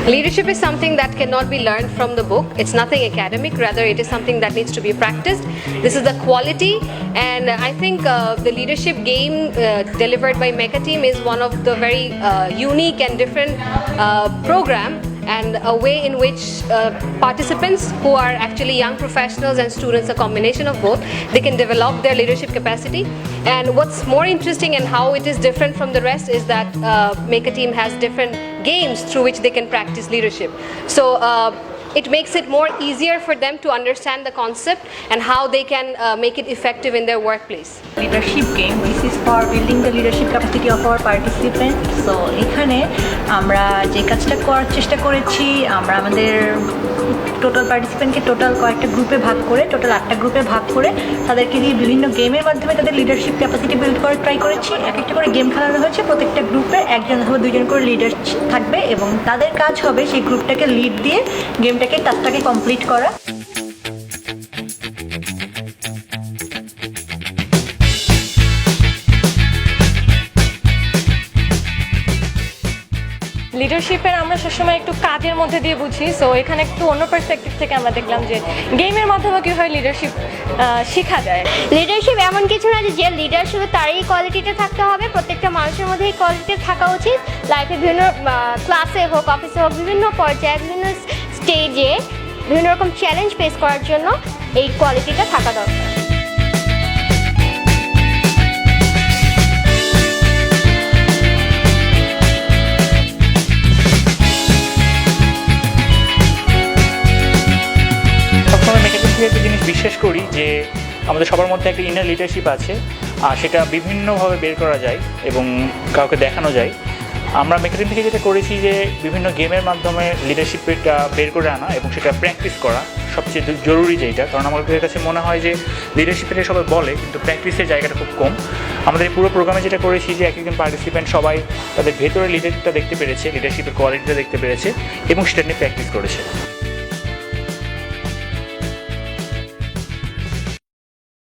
Leadership is something that cannot be learned from the book. It's nothing academic, rather it is something that needs to be practiced. This is the quality, and I think the leadership game delivered by Mekteama is one of the very unique and different program, and a way in which participants who are actually young professionals and students, a combination of both, they can develop their leadership capacity. And what's more interesting and how it is different from the rest is that Mekteama has different games through which they can practice leadership. So it makes it more easier for them to understand the concept and how they can make it effective in their workplace. Leadership game, this is for building the leadership capacity of our participants. So এখানে আমরা যে কাজটা করার চেষ্টা করেছি, আমরা আমাদের total পার্টিসিপেন্টকে total কয়েকটা গ্রুপে ভাগ করে, টোটাল 8টা গ্রুপে ভাগ করে তাদেরকে দিয়ে বিভিন্ন গেমের মাধ্যমে তাদের লিডারশিপ ক্যাপাসিটি বিল্ড করার ট্রাই করেছি। এক একটা করে গেম খেলানো হয়েছে, প্রত্যেকটা গ্রুপে একজন অথবা দুজন করে লিডার থাকবে এবং তাদের কাজ হবে সেই গ্রুপটাকে লিড দিয়ে গেমটাকে টাস্কটাকে কমপ্লিট করা। লিডারশিপের আমরা সবসময় একটু কাজের মধ্যে দিয়ে বুঝি, সো এখানে একটু অন্য পার্সপেক্টিভ থেকে আমরা দেখলাম যে গেমের মাধ্যমে কীভাবে লিডারশিপ শেখা যায়। লিডারশিপ এমন কিছু না যে লিডার শুধু তারই কোয়ালিটিতে থাকতে হবে, প্রত্যেকটা মানুষের মধ্যে এই কোয়ালিটি থাকা উচিত। লাইফে বিভিন্ন ক্লাসে হোক, অফিসে হোক, বিভিন্ন পর্যায়ে, বিভিন্ন স্টেজে বিভিন্ন রকম চ্যালেঞ্জ ফেস করার জন্য এই কোয়ালিটিটা থাকা দরকার। একটা জিনিস বিশ্বাস করি যে আমাদের সবার মধ্যে একটা ইনার লিডারশিপ আছে, আর সেটা বিভিন্নভাবে বের করা যায় এবং কাউকে দেখানো যায়। আমরা মেকানিজম থেকে যেটা করেছি যে বিভিন্ন গেমের মাধ্যমে লিডারশিপটা বের করে আনা এবং সেটা প্র্যাকটিস করা সবচেয়ে জরুরি যেটা, কারণ আমাদের কাছে মনে হয় যে লিডারশিপের সবাই বলে কিন্তু প্র্যাকটিসের জায়গাটা খুব কম। আমাদের এই পুরো প্রোগ্রামে যেটা করেছি যে একজন পার্টিসিপেন্ট সবাই তাদের ভেতরে লিডারশিপটা দেখতে পেরেছে, লিডারশিপের কোয়ালিটিটা দেখতে পেরেছে এবং সেটা নিয়ে প্র্যাকটিস করেছে।